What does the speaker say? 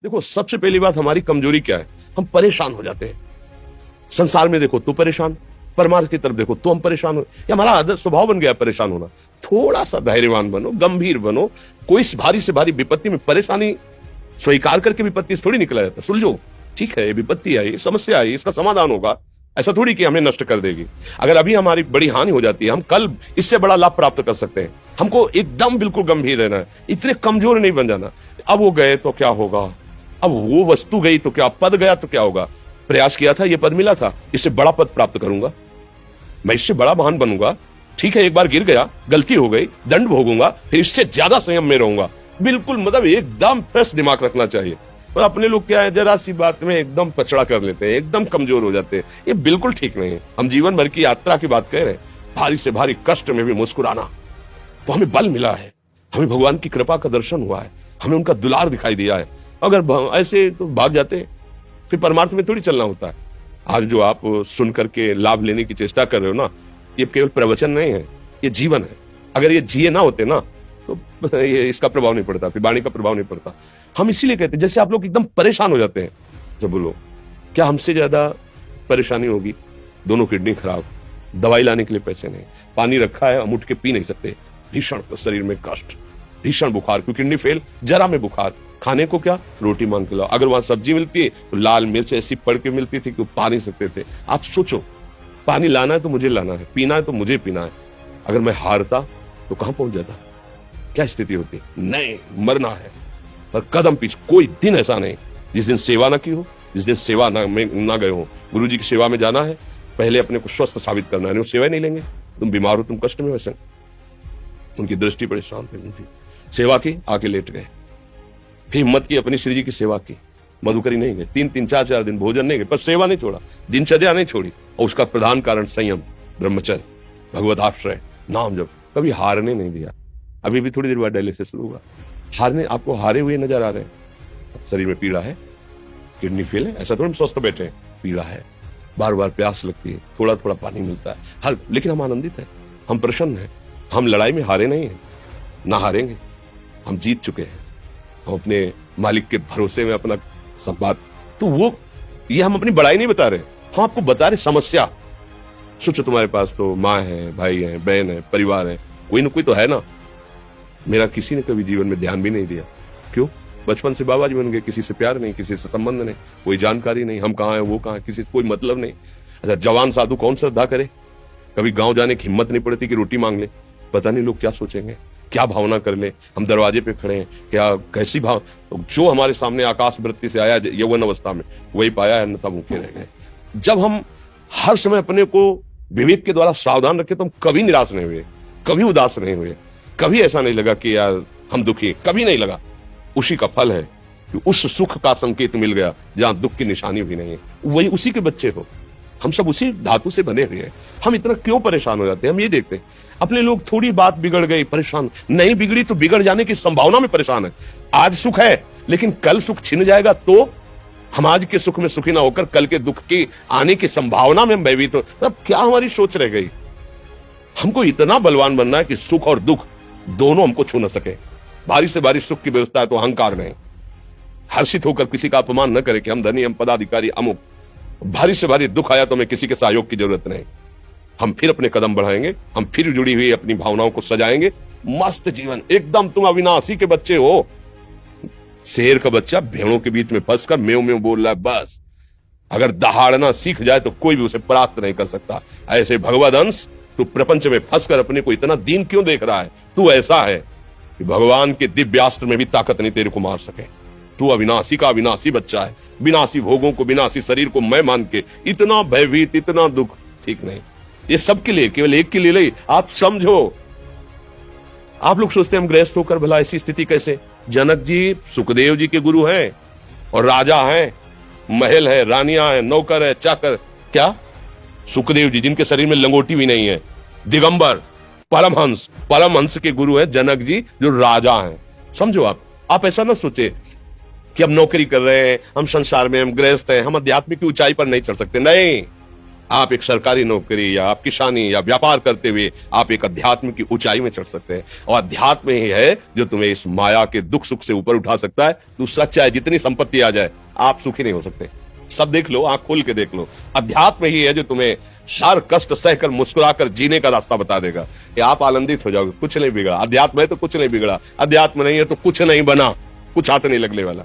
देखो, सबसे पहली बात हमारी कमजोरी क्या है? हम परेशान हो जाते हैं। संसार में देखो तो परेशान, परमार्थ की तरफ देखो तो हम परेशान हो। ये हमारा आदत स्वभाव बन गया परेशान होना। थोड़ा सा धैर्यवान बनो, गंभीर बनो। कोई भारी से भारी विपत्ति में परेशानी स्वीकार करके विपत्ति से थोड़ी निकला जाता। सुलझो, ठीक है, ये विपत्ति आई, समस्या आई, इसका समाधान होगा। ऐसा थोड़ी कि हमें नष्ट कर देगी। अगर अभी हमारी बड़ी हानि हो जाती है, हम कल इससे बड़ा लाभ प्राप्त कर सकते हैं। हमको एकदम बिल्कुल गंभीर रहना है, इतने कमजोर नहीं बन जाना। अब वो गए तो क्या होगा, अब वो वस्तु गई तो क्या, पद गया तो क्या होगा। प्रयास किया था, ये पद मिला था, इससे बड़ा पद प्राप्त करूंगा, मैं इससे बड़ा महान बनूंगा। ठीक है, एक बार गिर गया, गलती हो गई, दंड भोगूंगा, फिर इससे ज्यादा संयम में रहूंगा। बिल्कुल, मतलब एकदम फ्रेश दिमाग रखना चाहिए। और अपने लोग क्या है, जरा सी बात में एकदम पचड़ा कर लेते हैं, एकदम कमजोर हो जाते हैं। ये बिल्कुल ठीक नहीं है। हम जीवन भर की यात्रा की बात कह रहे हैं, भारी से भारी कष्ट में भी मुस्कुराना, तो हमें बल मिला है, हमें भगवान की कृपा का दर्शन हुआ है, हमें उनका दुलार दिखाई दिया है। अगर ऐसे तो भाग जाते, फिर परमार्थ में थोड़ी चलना होता है। आज जो आप सुन करके लाभ लेने की चेष्टा कर रहे हो ना, ये केवल प्रवचन नहीं है, ये जीवन है। अगर ये जिए ना होते ना, तो ये इसका प्रभाव नहीं पड़ता, फिर वाणी का प्रभाव नहीं पड़ता। हम इसीलिए कहते हैं, जैसे आप लोग एकदम परेशान हो जाते हैं जब बोलो, क्या हमसे ज्यादा परेशानी होगी? दोनों किडनी खराब, दवाई लाने के लिए पैसे नहीं, पानी रखा है, हम उठ के पी नहीं सकते, भीषण शरीर में कष्ट, भीषण बुखार, क्योंकि किडनी फेल, जरा में बुखार, खाने को क्या, रोटी मांग के लाओ। अगर वहां सब्जी मिलती है तो लाल मिर्च ऐसी पड़ के मिलती थी कि पा नहीं सकते थे। आप सोचो, पानी लाना है तो मुझे लाना है, पीना है तो मुझे पीना है। अगर मैं हारता तो कहां पहुंच जाता, क्या स्थिति होती? नहीं, मरना है, पर कदम पीछे। कोई दिन ऐसा नहीं जिस दिन सेवा ना की हो, जिस दिन सेवा ना गए हो। गुरु जी की सेवा में जाना है, पहले अपने को स्वस्थ साबित करना है। वो सेवा नहीं लेंगे, तुम बीमार हो, तुम कष्ट में वैसे। उनकी दृष्टि बड़ी शांत है, सेवा की, आके लेट गए। फिर हिम्मत की, अपनी श्री जी की सेवा की, मधुकरी नहीं गए, 3-3, 4-4 दिन भोजन नहीं गए, पर सेवा नहीं छोड़ा, दिनचर्या नहीं छोड़ी। और उसका प्रधान कारण संयम, ब्रह्मचर्य, भगवत आश्रय, नाम जप, कभी हारने नहीं दिया। अभी भी थोड़ी देर बाद डायलिसिस शुरू हुआ, हारने, आपको हारे हुए नजर आ रहे हैं। शरीर में पीड़ा है, किडनी फेल है, ऐसा थोड़ा हम स्वस्थ बैठे हैं, पीड़ा है, बार बार प्यास लगती है, थोड़ा थोड़ा पानी मिलता है, हर, लेकिन हम आनंदित हैं, हम प्रसन्न हैं। हम लड़ाई में हारे नहीं हैं, ना हारेंगे, हम जीत चुके हैं। हम अपने मालिक के भरोसे में अपना सब बात, तो वो, ये हम अपनी बड़ाई नहीं बता रहे, हम आपको बता रहे समस्या। सोचो, तुम्हारे पास तो माँ है, भाई है, बहन है, परिवार है, कोई ना कोई तो है ना। मेरा किसी ने कभी जीवन में ध्यान भी नहीं दिया। क्यों? बचपन से बाबा जी बन गए, किसी से प्यार नहीं, किसी से संबंध नहीं, कोई जानकारी नहीं, हम कहाँ हैं, वो कहाँ है, किसी से कोई मतलब नहीं। अच्छा, जवान साधु कौन श्रद्धा करे? कभी गांव जाने की हिम्मत नहीं पड़ती कि रोटी मांग ले, पता नहीं लोग क्या सोचेंगे, क्या भावना कर ले। हम दरवाजे पे खड़े हैं, क्या कैसी भाव, तो जो हमारे सामने आकाश वृत्ति से आया यौवन अवस्था में, वही पाया है, अन्यथा भूखे रह गए। जब हम हर समय अपने को विवेक के द्वारा सावधान रखे, तो हम कभी निराश नहीं हुए, कभी उदास नहीं हुए, कभी ऐसा नहीं लगा कि यार हम दुखी, कभी नहीं लगा। उसी का फल है कि उस सुख का संकेत मिल गया जहां दुख की निशानी भी नहीं है। वही उसी के बच्चे हो, हम सब उसी धातु से बने हुए हैं। हम इतना क्यों परेशान हो जाते हैं? हम ये देखते हैं अपने लोग, थोड़ी बात बिगड़ गई परेशान, नहीं बिगड़ी तो बिगड़ जाने की संभावना में परेशान है। आज सुख है, लेकिन कल सुख छिन जाएगा, तो हम आज के सुख में सुखी ना होकर कल के दुख की आने की संभावना में भयभीत हो। तब क्या हमारी सोच रह गई? हमको इतना बलवान बनना है कि सुख और दुख दोनों हमको छू न सके। भारी से भारी सुख की व्यवस्था है तो अहंकार नहीं, हर्षित होकर किसी का अपमान न करे कि हम धनी, हम पदाधिकारी, अमुक। भारी से भारी दुख आया तो हमें किसी के सहयोग की जरूरत नहीं। हम फिर अपने कदम बढ़ाएंगे, हम फिर जुड़ी हुई अपनी भावनाओं को सजाएंगे। मस्त जीवन, एकदम तुम अविनाशी के बच्चे हो। शेर का बच्चा भेड़ों के बीच में फंसकर म्यों म्यों बोल रहा है, बस अगर दहाड़ना सीख जाए तो कोई भी उसे परास्त नहीं कर सकता। ऐसे भगवद अंश, तू प्रपंच में फंसकर अपने को इतना दीन क्यों देख रहा है? तू ऐसा है कि भगवान के दिव्यास्त्र में भी ताकत नहीं तेरे को मार सके। तू अविनाशी का अविनाशी बच्चा है, विनाशी भोगों को, विनाशी शरीर को मैं मान के इतना भयभीत, इतना दुख, ठीक नहीं। ये सबके लिए, केवल एक के लिए नहीं। आप समझो, आप लोग सोचते हैं हम गृहस्थ होकर भला ऐसी स्थिति कैसे? जनक जी सुखदेव जी के गुरु हैं और राजा हैं, महल है, रानियां हैं, नौकर है, चाकर। क्या? सुखदेव जी जिनके शरीर में लंगोटी भी नहीं है, दिगंबर, परमहंस के गुरु है जनक जी, जो राजा हैं। समझो, आप ऐसा ना सोचे कि हम नौकरी कर रहे हैं, हम संसार में, हम गृहस्थ हैं, हम आध्यात्मिक की ऊंचाई पर नहीं चढ़ सकते। नहीं, आप एक सरकारी नौकरी या आप किसानी या व्यापार करते हुए आप एक अध्यात्म की ऊंचाई में चढ़ सकते हैं, और अध्यात्म ही है जो तुम्हें इस माया के दुख सुख से ऊपर उठा सकता है। दूसरा, चाहे जितनी संपत्ति आ जाए आप सुखी नहीं हो सकते। सब देख लो, आंख खोल के देख लो, अध्यात्म ही है जो तुम्हें हर कष्ट सहकर मुस्कुराकर जीने का रास्ता बता देगा। कि आप आनंदित हो जाओगे, कुछ नहीं बिगड़ा। अध्यात्म है तो कुछ नहीं बिगड़ा, अध्यात्म नहीं है तो कुछ नहीं बना, कुछ हाथ नहीं लगने वाला।